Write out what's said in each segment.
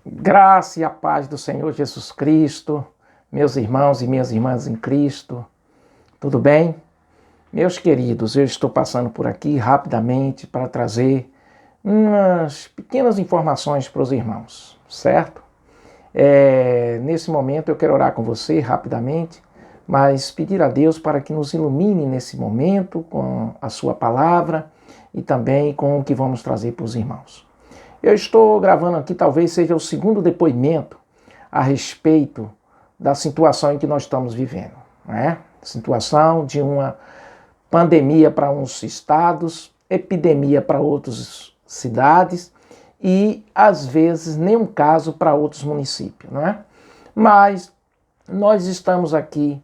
Graça e a paz do Senhor Jesus Cristo, meus irmãos e minhas irmãs em Cristo, tudo bem? Meus queridos, eu estou passando por aqui rapidamente para trazer umas pequenas informações para os irmãos, certo? Nesse momento eu quero orar com você rapidamente, mas pedir a Deus para que nos ilumine nesse momento com a sua palavra e também com o que vamos trazer para os irmãos. Eu estou gravando aqui, talvez seja o segundo depoimento a respeito da situação em que nós estamos vivendo, né? Situação de uma pandemia para uns estados, epidemia para outras cidades e, às vezes, nenhum caso para outros municípios, né? Mas nós estamos aqui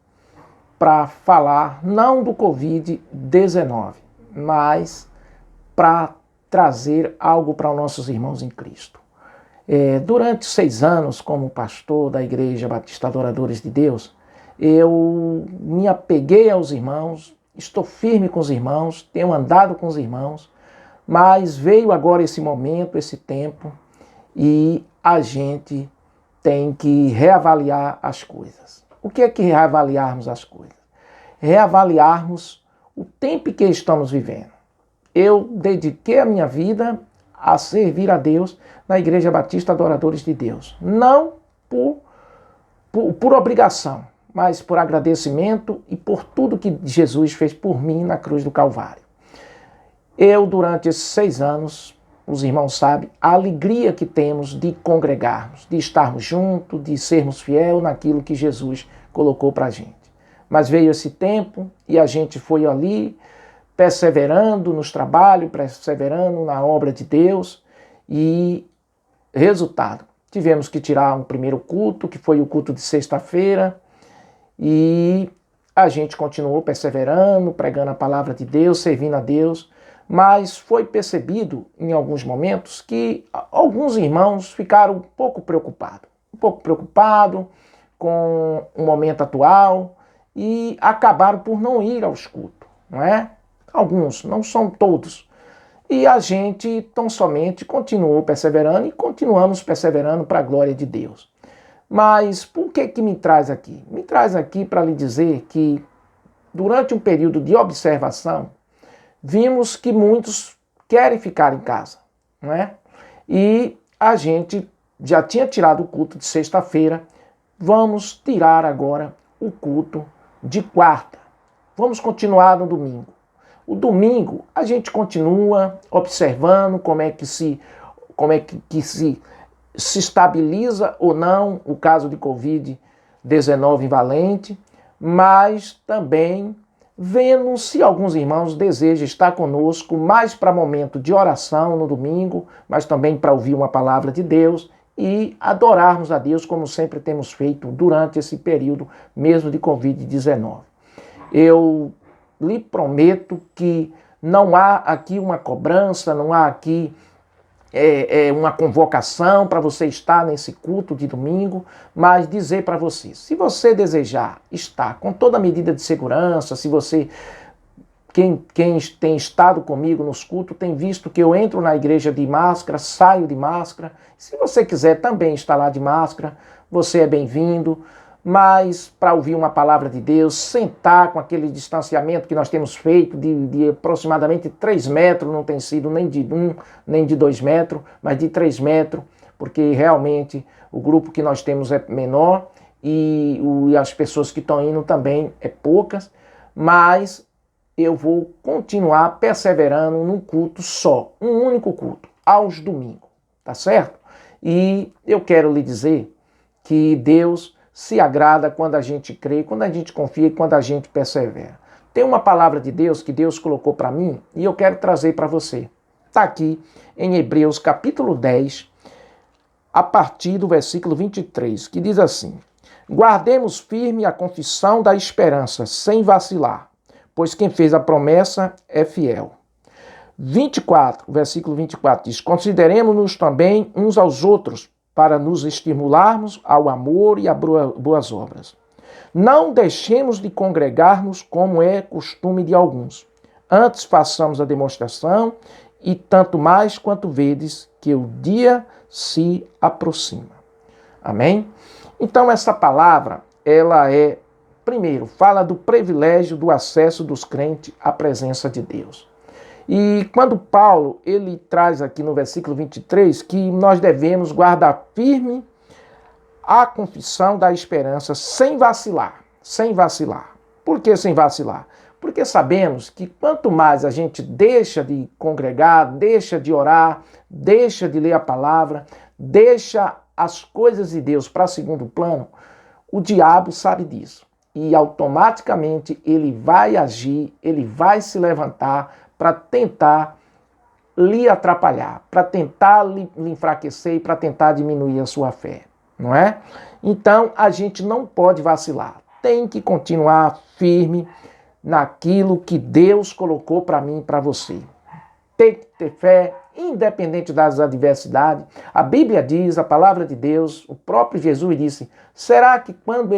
para falar não do Covid-19, mas para trazer algo para os nossos irmãos em Cristo. Durante 6 anos, como pastor da Igreja Batista Adoradores de Deus, eu me apeguei aos irmãos, estou firme com os irmãos, tenho andado com os irmãos, mas veio agora esse momento, esse tempo, e a gente tem que reavaliar as coisas. O que é que reavaliarmos as coisas? Reavaliarmos o tempo que estamos vivendo. Eu dediquei a minha vida a servir a Deus na Igreja Batista Adoradores de Deus. Não por obrigação, mas por agradecimento e por tudo que Jesus fez por mim na cruz do Calvário. Eu, durante esses 6 anos, os irmãos sabem, a alegria que temos de congregarmos, de estarmos juntos, de sermos fiéis naquilo que Jesus colocou para a gente. Mas veio esse tempo e a gente foi ali, perseverando nos trabalhos, perseverando na obra de Deus e resultado, tivemos que tirar um primeiro culto, que foi o culto de sexta-feira, e a gente continuou perseverando, pregando a palavra de Deus, servindo a Deus, mas foi percebido em alguns momentos que alguns irmãos ficaram um pouco preocupados com o momento atual e acabaram por não ir aos cultos, não é? Alguns, não são todos. E a gente tão somente continuou perseverando e continuamos perseverando para a glória de Deus. Mas por que me traz aqui? Me traz aqui para lhe dizer que durante um período de observação, vimos que muitos querem ficar em casa, não é? E a gente já tinha tirado o culto de sexta-feira, vamos tirar agora o culto de quarta. Vamos continuar no domingo. O domingo a gente continua observando como é que se estabiliza ou não o caso de Covid-19 em Valente, mas também vendo se alguns irmãos desejam estar conosco mais para momento de oração no domingo, mas também para ouvir uma palavra de Deus e adorarmos a Deus como sempre temos feito durante esse período mesmo de Covid-19. Eu lhe prometo que não há aqui uma cobrança, não há aqui uma convocação para você estar nesse culto de domingo, mas dizer para você, se você desejar estar com toda a medida de segurança, se você, quem tem estado comigo nos cultos, tem visto que eu entro na igreja de máscara, saio de máscara, se você quiser também estar lá de máscara, você é bem-vindo, mas para ouvir uma palavra de Deus, sentar com aquele distanciamento que nós temos feito de aproximadamente 3 metros, não tem sido nem de 1, nem de 2 metros, mas de 3 metros, porque realmente o grupo que nós temos é menor e as pessoas que estão indo também é poucas, mas eu vou continuar perseverando num culto só, um único culto, aos domingos, tá certo? E eu quero lhe dizer que Deus se agrada quando a gente crê, quando a gente confia e quando a gente persevera. Tem uma palavra de Deus que Deus colocou para mim e eu quero trazer para você. Está aqui em Hebreus capítulo 10, a partir do versículo 23, que diz assim: guardemos firme a confissão da esperança, sem vacilar, pois quem fez a promessa é fiel. 24, versículo 24 diz: consideremos-nos também uns aos outros, para nos estimularmos ao amor e a boas obras. Não deixemos de congregar-nos como é costume de alguns. Antes façamos a demonstração, e tanto mais quanto vedes que o dia se aproxima. Amém? Então essa palavra, ela primeiro, fala do privilégio do acesso dos crentes à presença de Deus. E quando Paulo, ele traz aqui no versículo 23 que nós devemos guardar firme a confissão da esperança sem vacilar. Sem vacilar. Por que sem vacilar? Porque sabemos que quanto mais a gente deixa de congregar, deixa de orar, deixa de ler a palavra, deixa as coisas de Deus para segundo plano, o diabo sabe disso. E automaticamente ele vai agir, ele vai se levantar para tentar lhe atrapalhar, para tentar lhe enfraquecer e para tentar diminuir a sua fé, não é? Então a gente não pode vacilar, tem que continuar firme naquilo que Deus colocou para mim e para você. Tem que ter fé, independente das adversidades. A Bíblia diz, a palavra de Deus, o próprio Jesus disse, será que quando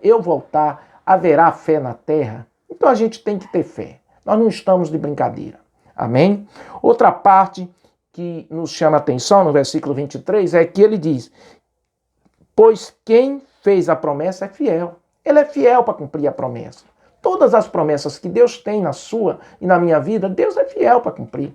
eu voltar, haverá fé na terra? Então a gente tem que ter fé. Nós não estamos de brincadeira. Amém? Outra parte que nos chama a atenção no versículo 23 é que ele diz, pois quem fez a promessa é fiel. Ele é fiel para cumprir a promessa. Todas as promessas que Deus tem na sua e na minha vida, Deus é fiel para cumprir.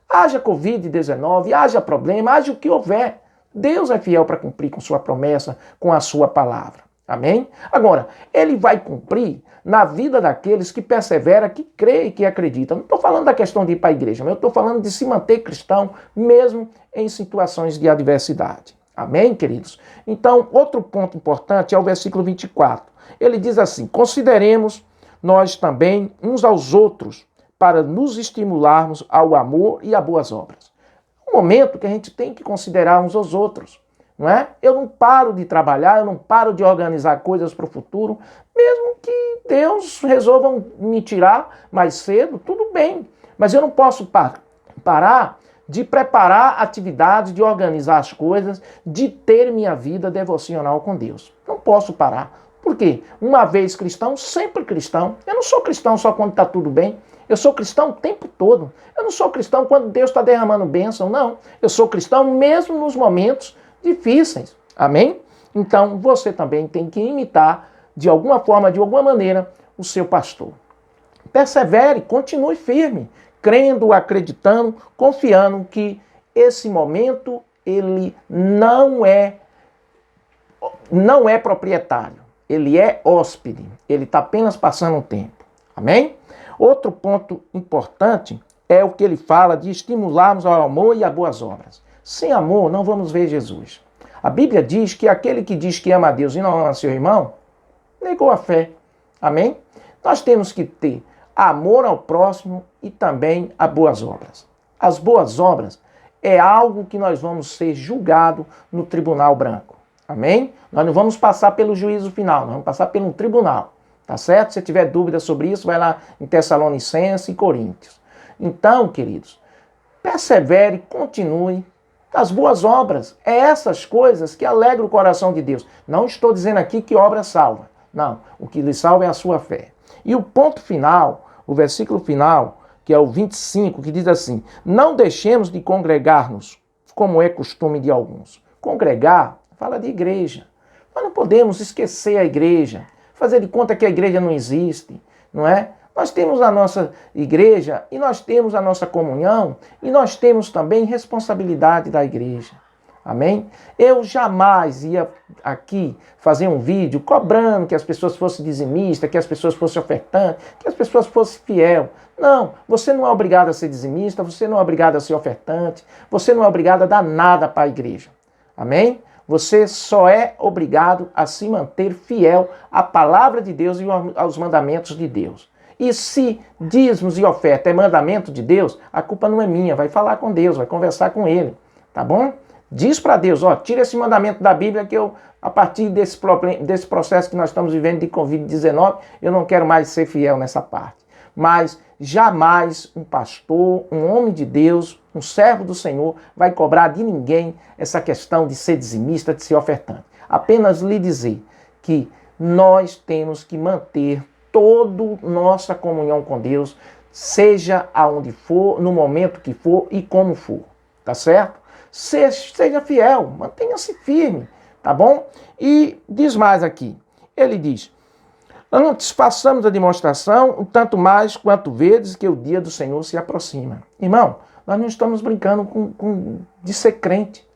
Haja Covid-19, haja problema, haja o que houver. Deus é fiel para cumprir com sua promessa, com a sua palavra. Amém? Agora, ele vai cumprir na vida daqueles que perseveram, que creem e que acreditam. Não estou falando da questão de ir para a igreja, mas eu estou falando de se manter cristão, mesmo em situações de adversidade. Amém, queridos? Então, outro ponto importante é o versículo 24. Ele diz assim, consideremos nós também uns aos outros para nos estimularmos ao amor e a boas obras. Um momento que a gente tem que considerar uns aos outros, não é? Eu não paro de trabalhar, eu não paro de organizar coisas para o futuro, mesmo que Deus resolva me tirar mais cedo, tudo bem. Mas eu não posso parar de preparar atividades, de organizar as coisas, de ter minha vida devocional com Deus. Não posso parar. Por quê? Uma vez cristão, sempre cristão. Eu não sou cristão só quando está tudo bem. Eu sou cristão o tempo todo. Eu não sou cristão quando Deus está derramando bênção, não. Eu sou cristão mesmo nos momentos difíceis. Amém? Então, você também tem que imitar, de alguma forma, de alguma maneira, o seu pastor. Persevere, continue firme, crendo, acreditando, confiando que esse momento, ele não é proprietário. Ele é hóspede, ele está apenas passando um tempo. Amém? Outro ponto importante é o que ele fala de estimularmos ao amor e a boas obras. Sem amor, não vamos ver Jesus. A Bíblia diz que aquele que diz que ama a Deus e não ama seu irmão, negou a fé. Amém? Nós temos que ter amor ao próximo e também a boas obras. As boas obras é algo que nós vamos ser julgados no tribunal branco. Amém? Nós não vamos passar pelo juízo final, nós vamos passar pelo tribunal. Tá certo? Se tiver dúvida sobre isso, vai lá em Tessalonicenses e Coríntios. Então, queridos, persevere, continue. As boas obras, é essas coisas que alegram o coração de Deus. Não estou dizendo aqui que obra salva. Não, o que lhe salva é a sua fé. E o ponto final, o versículo final, que é o 25, que diz assim, não deixemos de congregar-nos, como é costume de alguns. Congregar fala de igreja. Nós não podemos esquecer a igreja, fazer de conta que a igreja não existe, não é? Nós temos a nossa igreja e nós temos a nossa comunhão e nós temos também responsabilidade da igreja. Amém? Eu jamais ia aqui fazer um vídeo cobrando que as pessoas fossem dizimistas, que as pessoas fossem ofertantes, que as pessoas fossem fiel. Não, você não é obrigado a ser dizimista, você não é obrigado a ser ofertante, você não é obrigado a dar nada para a igreja. Amém? Você só é obrigado a se manter fiel à palavra de Deus e aos mandamentos de Deus. E se dízimos e oferta é mandamento de Deus, a culpa não é minha, vai falar com Deus, vai conversar com Ele, tá bom? Diz para Deus, ó, tira esse mandamento da Bíblia que eu, a partir desse processo que nós estamos vivendo de Covid-19, eu não quero mais ser fiel nessa parte. Mas jamais um pastor, um homem de Deus, um servo do Senhor vai cobrar de ninguém essa questão de ser dizimista, de ser ofertante. Apenas lhe dizer que nós temos que manter toda nossa comunhão com Deus, seja aonde for, no momento que for e como for, tá certo? Seja fiel, mantenha-se firme, tá bom? E diz mais aqui, ele diz, antes façamos a demonstração, tanto mais quanto vedes que o dia do Senhor se aproxima. Irmão, nós não estamos brincando de ser crente.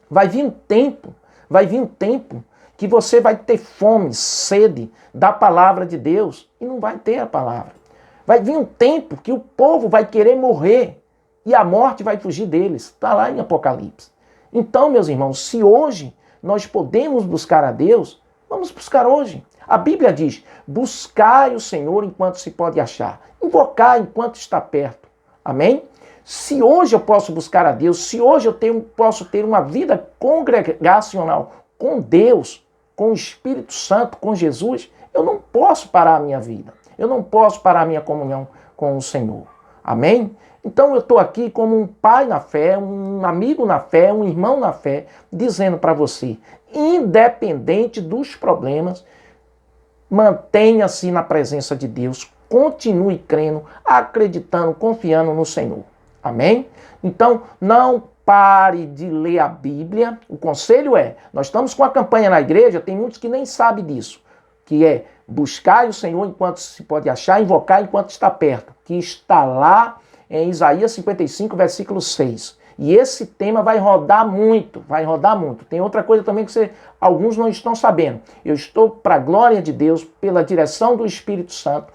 Vai vir um tempo que você vai ter fome, sede da palavra de Deus e não vai ter a palavra. Vai vir um tempo que o povo vai querer morrer e a morte vai fugir deles. Está lá em Apocalipse. Então, meus irmãos, se hoje nós podemos buscar a Deus, vamos buscar hoje. A Bíblia diz, buscai o Senhor enquanto se pode achar. Invocai enquanto está perto. Amém? Se hoje eu posso buscar a Deus, se hoje eu posso ter uma vida congregacional com Deus, com o Espírito Santo, com Jesus, eu não posso parar a minha vida. Eu não posso parar a minha comunhão com o Senhor. Amém? Então eu estou aqui como um pai na fé, um amigo na fé, um irmão na fé, dizendo para você, independente dos problemas, mantenha-se na presença de Deus, continue crendo, acreditando, confiando no Senhor. Amém? Então não pare de ler a Bíblia. O conselho é, nós estamos com a campanha na igreja, tem muitos que nem sabem disso, que é buscar o Senhor enquanto se pode achar, invocar enquanto está perto, que está lá em Isaías 55, versículo 6. E esse tema vai rodar muito, vai rodar muito. Tem outra coisa também que alguns não estão sabendo. Eu estou, para a glória de Deus, pela direção do Espírito Santo,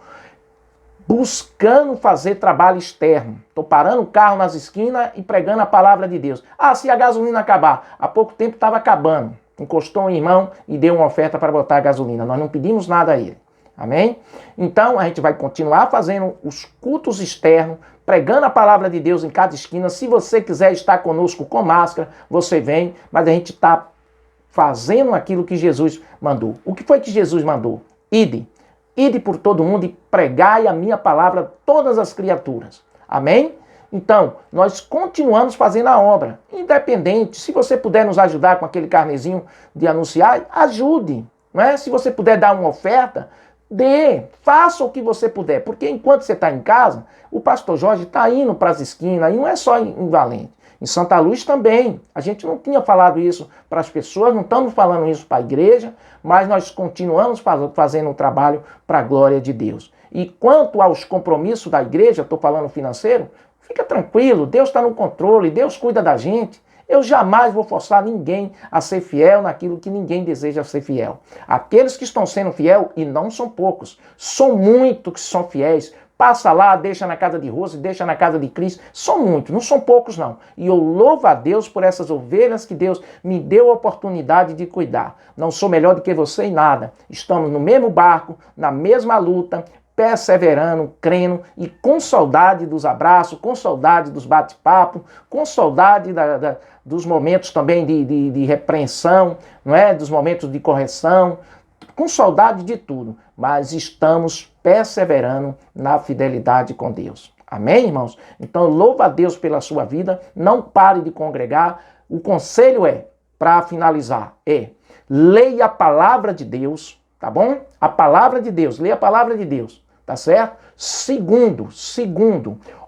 buscando fazer trabalho externo. Estou parando o carro nas esquinas e pregando a palavra de Deus. Ah, se a gasolina acabar. Há pouco tempo estava acabando. Encostou um irmão e deu uma oferta para botar a gasolina. Nós não pedimos nada a ele. Amém? Então a gente vai continuar fazendo os cultos externos, pregando a palavra de Deus em cada esquina. Se você quiser estar conosco com máscara, você vem, mas a gente está fazendo aquilo que Jesus mandou. O que foi que Jesus mandou? Ide por todo mundo e pregai a minha palavra a todas as criaturas. Amém? Então, nós continuamos fazendo a obra, independente. Se você puder nos ajudar com aquele carnezinho de anunciar, ajude. Não é? Se você puder dar uma oferta, dê, faça o que você puder. Porque enquanto você está em casa, o pastor Jorge está indo para as esquinas, e não é só em Valente. Em Santa Luz também. A gente não tinha falado isso para as pessoas, não estamos falando isso para a igreja, mas nós continuamos fazendo o trabalho para a glória de Deus. E quanto aos compromissos da igreja, estou falando financeiro, fica tranquilo, Deus está no controle, Deus cuida da gente. Eu jamais vou forçar ninguém a ser fiel naquilo que ninguém deseja ser fiel. Aqueles que estão sendo fiel, e não são poucos, são muitos que são fiéis, passa lá, deixa na casa de Rose, deixa na casa de Cris, são muitos, não são poucos não. E eu louvo a Deus por essas ovelhas que Deus me deu a oportunidade de cuidar. Não sou melhor do que você em nada, estamos no mesmo barco, na mesma luta, perseverando, crendo e com saudade dos abraços, com saudade dos bate-papo, com saudade dos momentos também de repreensão, não é? Dos momentos de correção, com saudade de tudo, mas estamos perseverando na fidelidade com Deus. Amém, irmãos? Então, louva a Deus pela sua vida, não pare de congregar. O conselho para finalizar, leia a palavra de Deus, tá bom? A palavra de Deus, leia a palavra de Deus, tá certo? Segundo,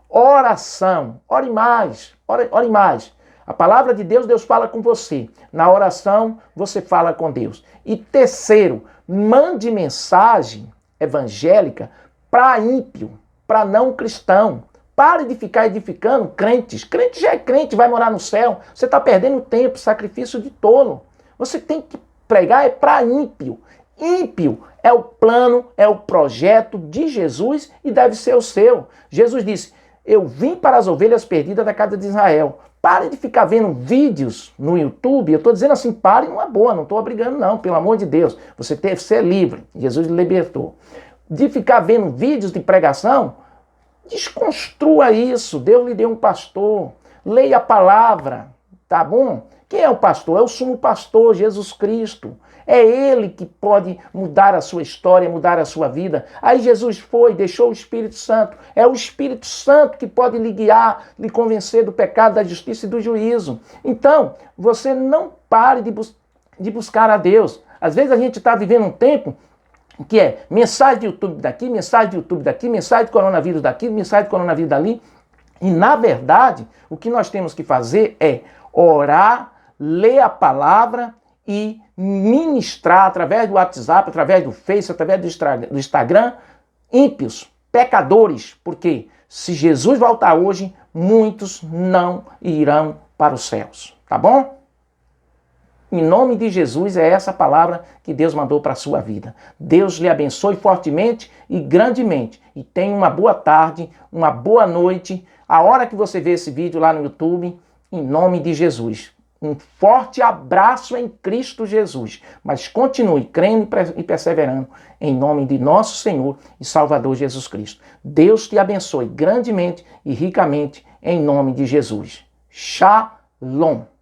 oração, ore mais. A palavra de Deus, Deus fala com você. Na oração, você fala com Deus. E terceiro, mande mensagem evangélica para ímpio, para não cristão. Pare de ficar edificando crentes. Crente já é crente, vai morar no céu. Você está perdendo tempo, sacrifício de tolo. Você tem que pregar para ímpio. Ímpio é o plano, é o projeto de Jesus e deve ser o seu. Jesus disse, eu vim para as ovelhas perdidas da casa de Israel. Pare de ficar vendo vídeos no YouTube. Eu estou dizendo assim, pare numa boa, não estou obrigando não, pelo amor de Deus. Você tem que ser livre, Jesus lhe libertou. De ficar vendo vídeos de pregação, desconstrua isso. Deus lhe deu um pastor. Leia a palavra, tá bom? Quem é o pastor? É o sumo pastor, Jesus Cristo. É Ele que pode mudar a sua história, mudar a sua vida. Aí Jesus deixou o Espírito Santo. É o Espírito Santo que pode lhe guiar, lhe convencer do pecado, da justiça e do juízo. Então, você não pare de buscar a Deus. Às vezes a gente está vivendo um tempo que é mensagem de YouTube daqui, mensagem de YouTube daqui, mensagem de coronavírus daqui, mensagem de coronavírus dali. E, na verdade, o que nós temos que fazer é orar, ler a palavra e ministrar através do WhatsApp, através do Face, através do Instagram, ímpios, pecadores, porque se Jesus voltar hoje, muitos não irão para os céus, tá bom? Em nome de Jesus, é essa palavra que Deus mandou para a sua vida. Deus lhe abençoe fortemente e grandemente. E tenha uma boa tarde, uma boa noite, a hora que você vê esse vídeo lá no YouTube, em nome de Jesus. Um forte abraço em Cristo Jesus. Mas continue crendo e perseverando em nome de nosso Senhor e Salvador Jesus Cristo. Deus te abençoe grandemente e ricamente em nome de Jesus. Shalom.